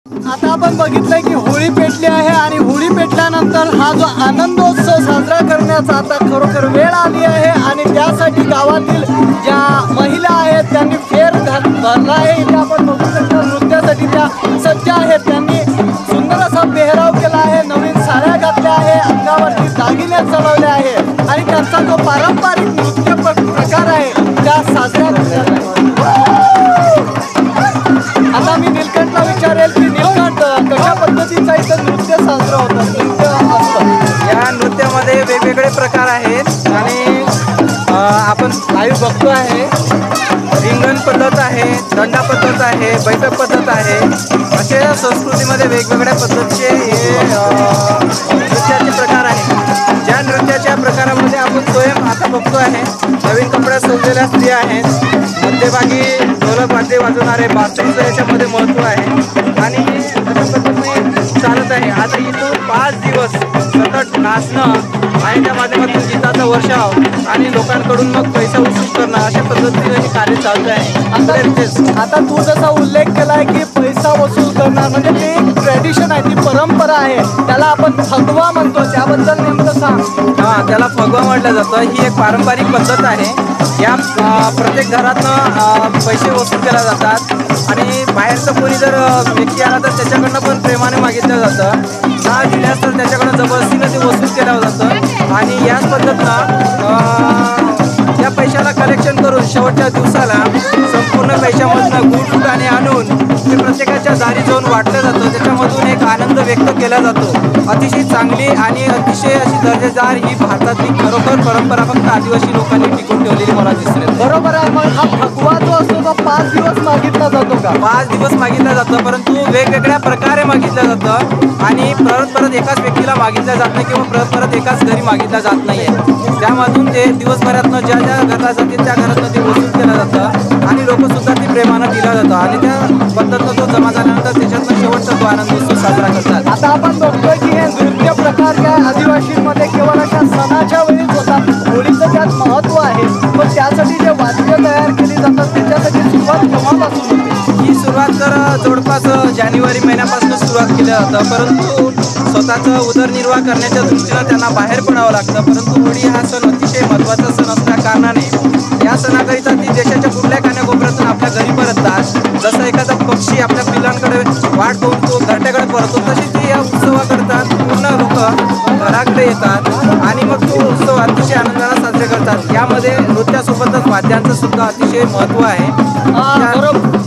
आता आपण बघितलंय की होळी पेटली आहे आणि होळी पेटल्यानंतर हा जो आनंदोत्सव साजरा करण्याचा आता खरोखर वेळ आली आहे आणि त्यासाठी गावातील ज्या महिला आहेत त्यांनी फेर भरला आहे। इथे आपण बघू शकता नृत्यासाठी त्या सज्ज आहेत। त्यांनी सुंदर असा पेहराव केला आहे, नवीन साड्या घातल्या आहे, अंगावरती दागिने चढवले आहे आणि त्यांचा जो पारंपरिक नृत्य प्रकार आहे त्या साजरा करण्यात आता मी नीलकंठला विचारेल की नीलकंठ कशा पद्धतीचा इथं नृत्य साजरा होतं, नृत्य असतं? या नृत्यामध्ये वेगवेगळे प्रकार आहेत आणि आपण लाईव्ह बघतो आहे। रिंगण पद्धत आहे, दंडा पद्धत आहे, बैठक पद्धत आहे, असे संस्कृतीमध्ये वेगवेगळ्या पद्धतीचे हे नृत्याचे प्रकार आहेत। ज्या नृत्याच्या प्रकारामध्ये आपण स्वयं आता बघतो आहे, नवीन कपड्यात सजलेल्या स्त्रिया आहेत, मध्यभागी ढोलक वाद्य वाजवणारे बासुरीचं याच्यामध्ये महत्त्व आहे आणि अशा पद्धतीने चालत आहे। आता इथून 5 दिवस सतत नाचणं आणि त्या माध्यमातून गीताचा वर्षाव आणि लोकांकडून मग पैसा वसूल करणं अशा पद्धतीने हे कार्य चालू आहे। आता तू जसा उल्लेख केलाय की पैसा वसूल करणार म्हणजे ते एक ट्रेडिशन आहे, ती परंपरा आहे, त्याला आपण फगवा म्हणतो, त्याबद्दल नेमकं सांग। हां, त्याला फगवा म्हटलं जातं। ही एक पारंपरिक पद्धत आहे। या प्रत्येक घरातनं पैसे वसूल केले जातात आणि बाहेरचं कोणी जर व्यक्ती आला तर त्याच्याकडनं पण प्रेमाने मागितलं जातं। ना दिल्यास तर त्याच्याकडनं जबरदस्तीनं ते वसूल केलं जातं आणि याच पद्धतीनं या पैशाला कलेक्शन करून शेवटच्या दिवसाला संपूर्ण पैशामधनं गुळ फुटाणे आणून ते प्रत्येकाच्या दारी जाऊन वाटलं जातं। त्याच्यामधून एक आनंद व्यक्त केला जातो। अतिशय चांगली आणि अतिशय अशी दर्जेदार ही भारतातली खरोखर परंपरा फक्त आदिवासी लोकांनी टिकून ठेवलेली मला दिसते। बरोबर आहे। मग हा फगवा जो असतो तो 5 दिवस मागितला जातो का? 5 दिवस मागितलं जातं, परंतु वेगवेगळ्या प्रकारे मागितलं जातं आणि परत एकाच व्यक्तीला मागितलं जात नाही किंवा परत एकाच घरी मागितलं जात नाही आहे। त्यामधून ते दिवसभरातनं ज्या घराला जातील त्या घरातनं ते वसूल केलं जातं आणि लोकंसुद्धा ती प्रेमानं दिलं जातं आणि त्या पद्धतीनं तो जमा झाल्यानंतर त्याच्यातनं शेवटचा तो आनंदोत्सव साजरा करतात। आता आपण बघतोय की हे नृत्य प्रकार काय आदिवासींमध्ये केवळ अशा सणाच्या वेळीच होतात, होळीचं त्यात महत्त्व आहे, पण त्यासाठी जे वाद्य तयार केली जातात त्याच्यासाठी सुरुवात केव्हापासून होते? ही सुरुवात तर जवळपास जानेवारी महिन्यापासून सुरुवात केली जातं, परंतु स्वतःचं उदरनिर्वाह करण्याच्या दृष्टीनं त्यांना बाहेर पडावं लागतं। परंतु होळी हा सण अतिशय महत्त्वाचा सण असल्या कारणाने या सणाकरिता ती देशाच्या कुठल्या कानाकोपऱ्यातून आपल्या घरी परततात। जसं एखादा पक्षी आपल्या पिलांकडे वाट पाहून तो घरट्याकडे परततो, तशी ती या उत्सवाकरता पूर्ण लोक घराकडे येतात आणि मग तो उत्सव अतिशय आनंदाने साजरे करतात। यामध्ये नृत्यासोबतच वाद्यांचं सुद्धा अतिशय महत्त्व आहे।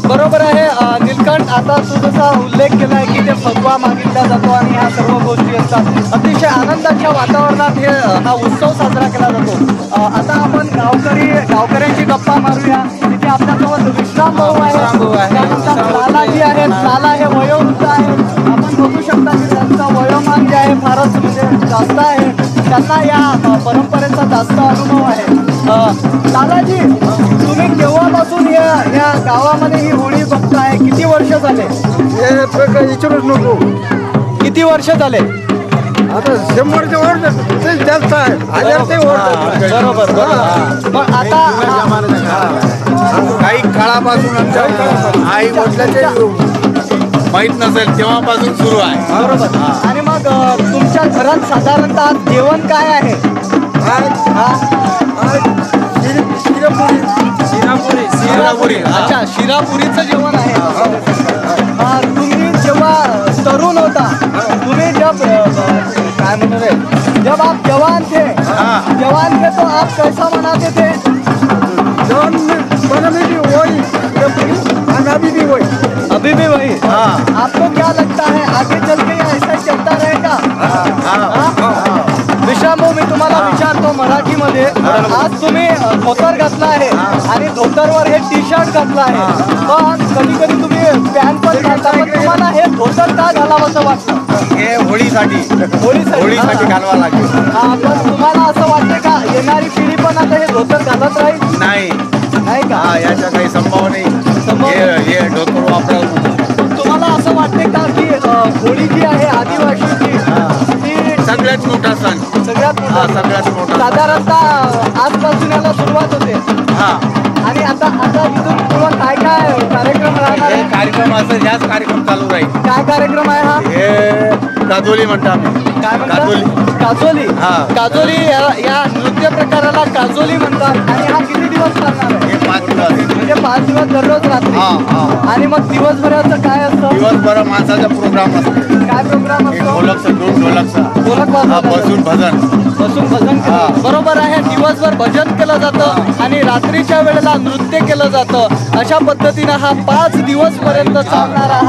बरोबर आहे नीलकंठ। आता तू जसा उल्लेख केला आहे की ते फगवा मागितला जातो आणि ह्या सर्व गोष्टी असतात, अतिशय आनंदाच्या वातावरणात हा उत्सव साजरा केला जातो। आता आपण गावकऱ्यांची गप्पा मारूया। तिथे आपल्यासोबत विश्राम भाऊ आहे, त्यानंतर लालाजी आहेत, लाला हे वयोवृद्ध आहेत। आपण बघू शकता की त्यांचा वयोमान जे आहे फारच म्हणजे जास्त आहे, त्यांना या परंपरेचा जास्त अनुभव आहे। लालाजी, तुम्ही केव्हापासून या गावामध्ये ही होळी बघताय? किती वर्ष झाले? विचारूच नको, किती वर्ष झाले? आता 100च्या वर जास्त आहे, 1000 ते वर। बरोबर। मग आता काही काळापासून आई वडिलांचे माहीत नसेल तेव्हापासून सुरू आहे। बरोबर। आणि मग तुमच्या घरात साधारणतः जेवण काय आहे? शिरापुरी। अच्छा, शिरापुरीचं जेवण आहे। तुम्ही जेव्हा तरुण होता, तुम्ही काय म्हणते, जब आप जवान थे तो आप कैसा मनाते थे? जवान बनाने की वही अभी भी वही। अभी भी वही? आपको क्या लगता है आगे चल के ऐसा चलता रहेगा? विश्राम भाऊ, मी तुम्हाला विचारतो मराठीमध्ये, आज तुम्ही धोतर घातला आहे आणि धोतरवर हे टी शर्ट घातलं आहे, पण कधी कधी तुम्ही पॅन्ट पण घालता, पण तुम्हाला हे धोतर का घालावंसं वाटतं? हे होळीसाठी घालवा लागेल। पण तुम्हाला असं वाटतं का येणारी पिढी पण आता हे धोतर घालत राहील? नाही का? याचा काही संभव नाही। हे धोतर वापरावं। तुम्हाला असं वाटते का की होळी जी आहे आदिवासीची ती सगळ्यात मोठा सण, सगळ्यात मोठा साधारणतः आजपासून याला सुरुवात होते आणि आता इथून पुढे काय कार्यक्रम राहणार आहे? कार्यक्रम असं ह्याच कार्यक्रम चालू राहील. काय कार्यक्रम आहे हा? हे काजोली म्हणतात. काय काजोली. म्हणतात? काजोली. हा. काजोली या नृत्य प्रकाराला काजोली म्हणतात. आणि हा किती दिवस चालणार आहे? हे 5 दिवस. म्हणजे 5 दिवस दररोज रात्री. हा हा. आणि मग दिवसभराचं काय असतं? दिवसभर माणसाचा प्रोग्राम असतो. काय प्रोग्राम एक असतो? ढोलकचा, दोन ढोलकचा. ढोलक हा, वाजवलं बसून भजन. बसून भजन हा. केलं. बरोबर आहे. दिवसभर भजन केलं जातं आणि रात्रीच्या वेळेला नृत्य केलं जातं. अशा पद्धतीनं हा 5 दिवस पर्यंत चालणारा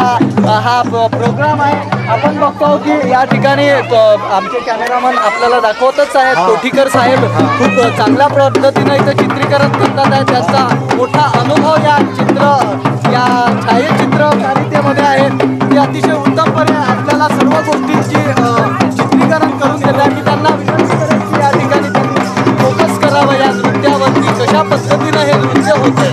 हा प्रोग्राम आहे. आपण बघतो की या ठिकाणी आमचे कॅमेरामन आपल्याला दाखवतच आहेत. कोठीकर साहेब खूप चांगल्या पद्धतीनं इथं चित्रीकरण करतात आहे. त्यांचा मोठा अनुभव या छायाचित्रकारितेमध्ये आहे. ते अतिशय उत्तमपणे आपल्याला सर्व गोष्टींची चित्रीकरण करून देतात. की त्यांना विनंती करेल की या ठिकाणी त्यांनी फोकस करावं या नृत्यावरती, कशा पद्धतीनं हे नृत्य होते.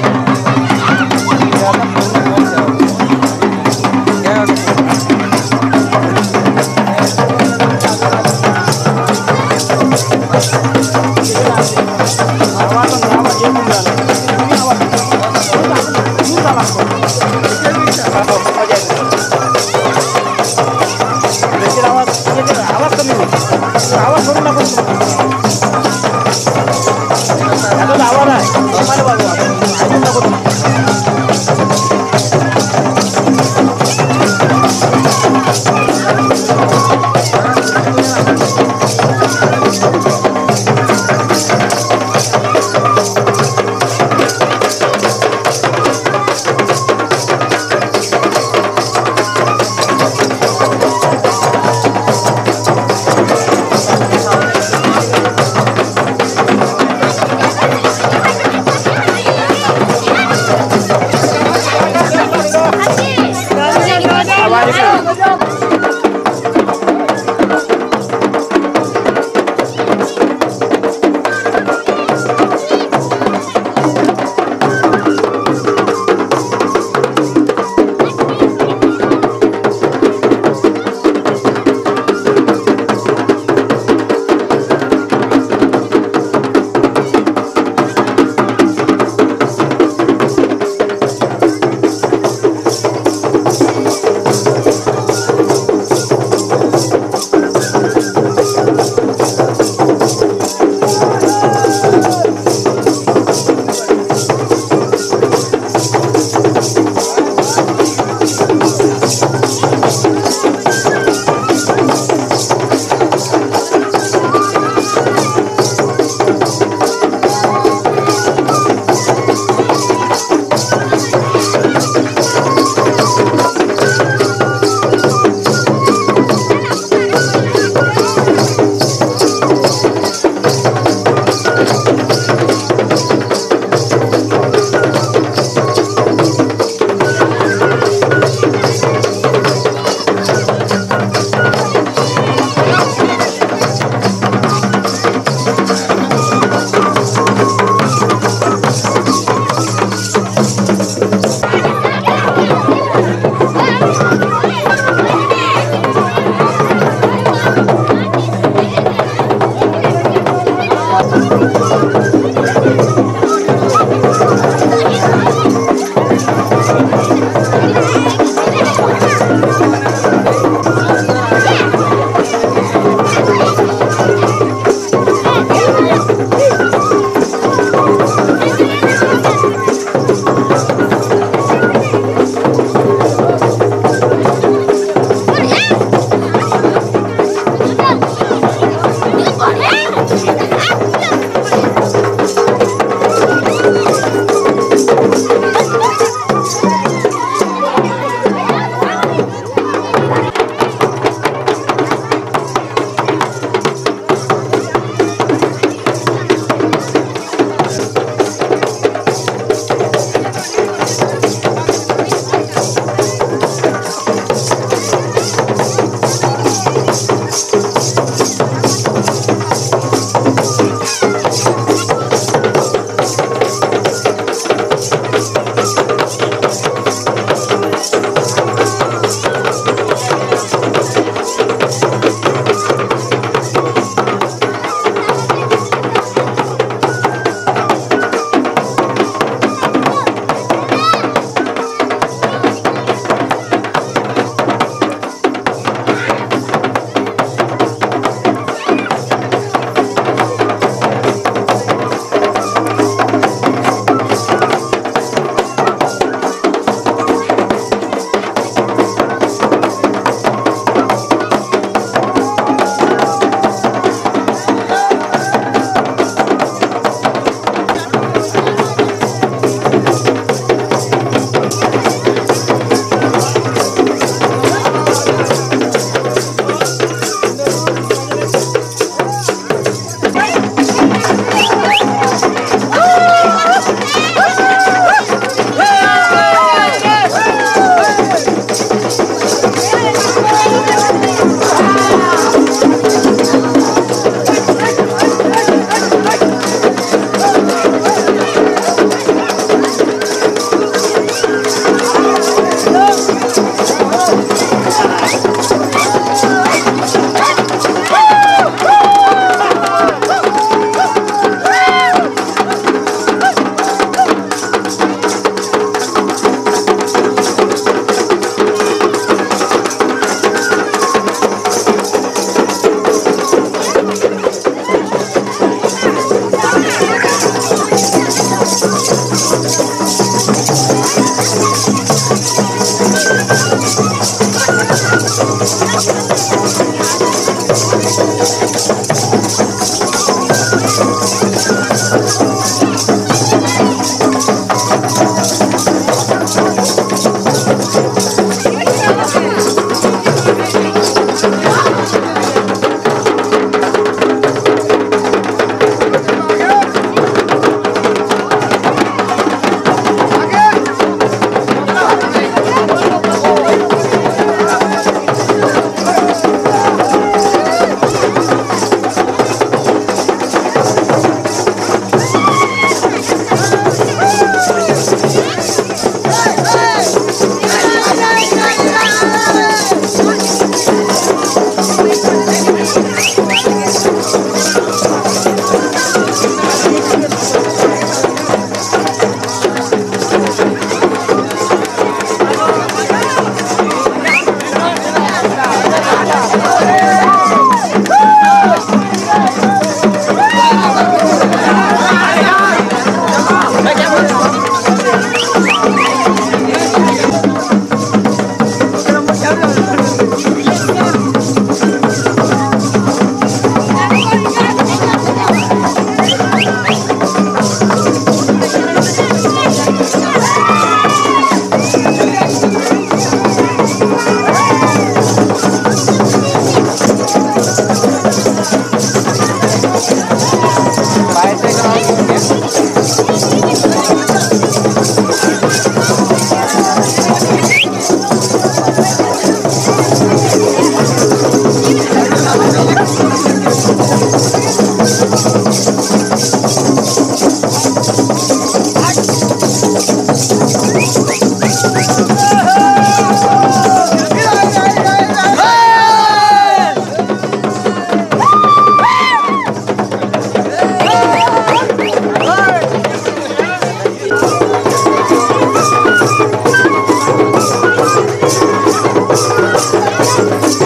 Ah,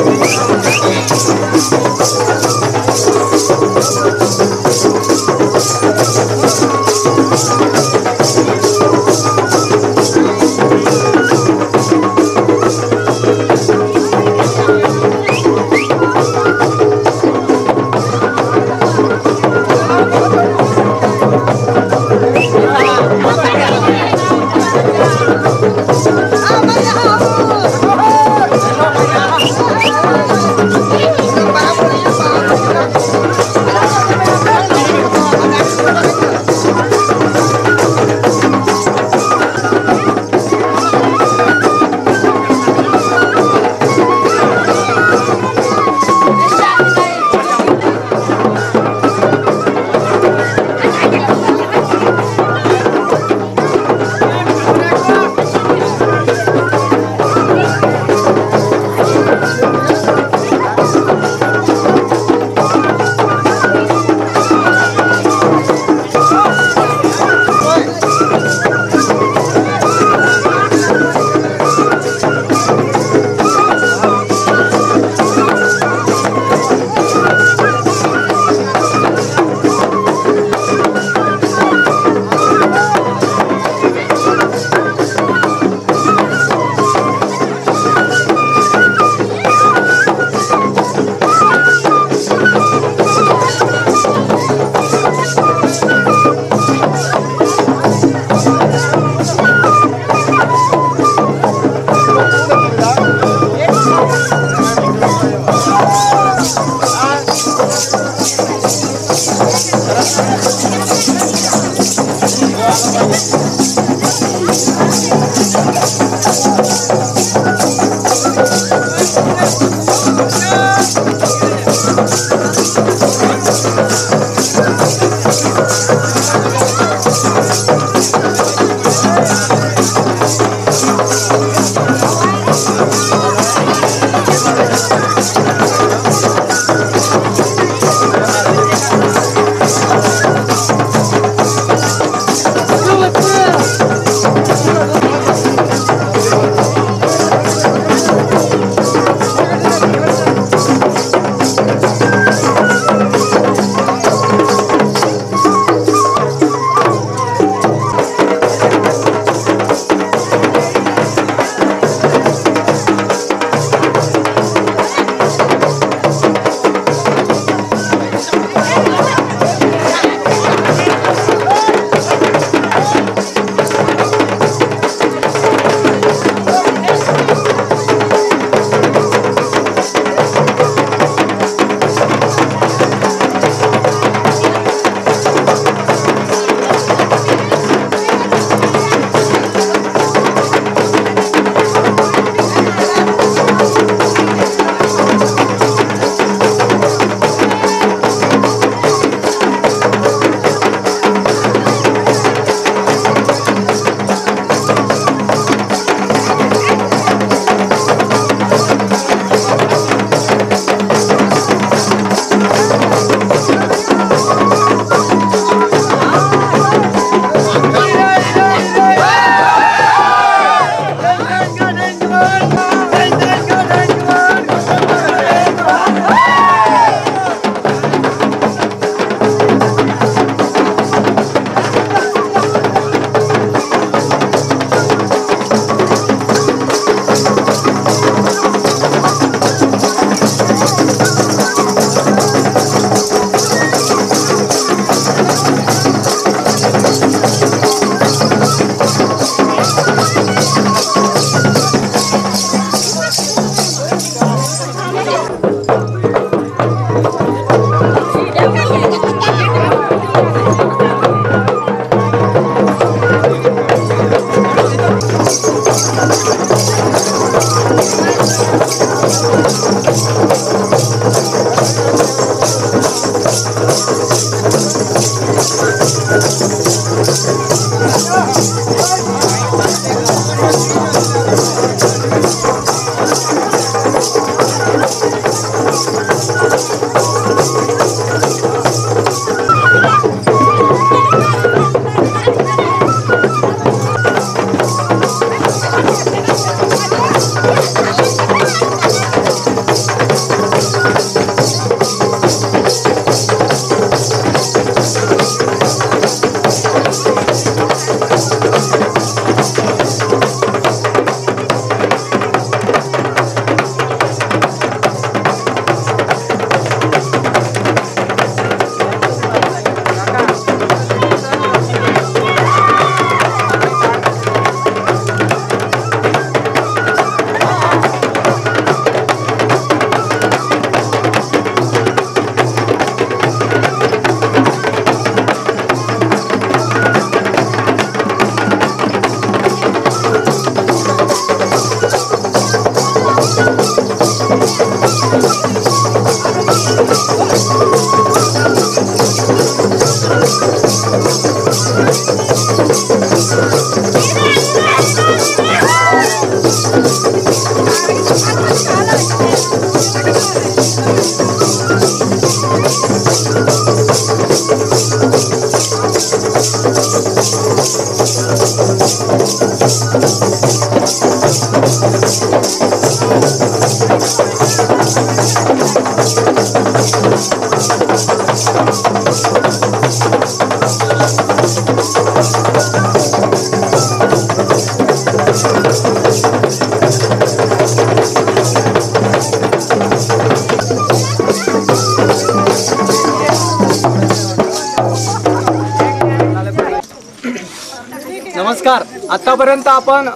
नमस्कार. आतापर्यंत आपण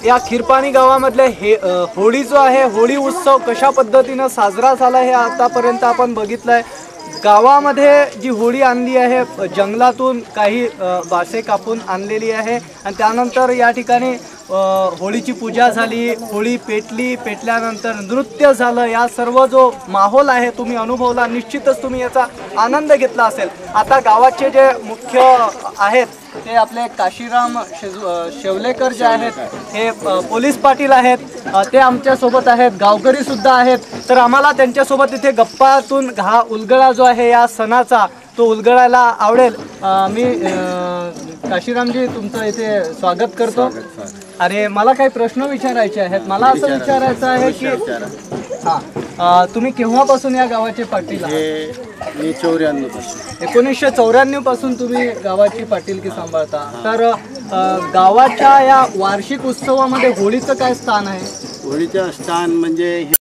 या खिरपाणी गावामधले होळी जो आहे, होळी उत्सव कशा पद्धतीनं साजरा झाला हे आतापर्यंत आपण बघितलंय. गावामध्ये जी होळी आणली आहे जंगलातून काही बासे कापून आणलेली आहे आणि त्यानंतर या ठिकाणी होळीची पूजा झाली, होळी पेटल्यानंतर नृत्य झालं. या सर्व जो माहोल आहे तुम्ही अनुभवला, निश्चितच तुम्ही याचा आनंद घेतला असेल. आता गावाचे जे मुख्य आहेत ते आपले काशीराम शेवलेकर जे आहेत हे पोलीस पाटील आहेत, ते आमच्यासोबत आहेत, गावकरी सुद्धा आहेत. तर आम्हाला त्यांच्यासोबत इथे गप्पातून हा उलगडा जो आहे या सणाचा तो उलगडायला आवडेल. मी काशीरामजी तुमचं इथे स्वागत करतो. अरे मला काही प्रश्न विचारायचे आहेत. मला असं विचारायचं आहे की हां तुम्ही केव्हापासून या गावाचे पाटील आहात? 1994 पासून तुम्ही गावाची पाटीलकी सांभाळता. तर गावाच्या या वार्षिक उत्सवामध्ये होळीचं काय स्थान आहे? होळीचं स्थान म्हणजे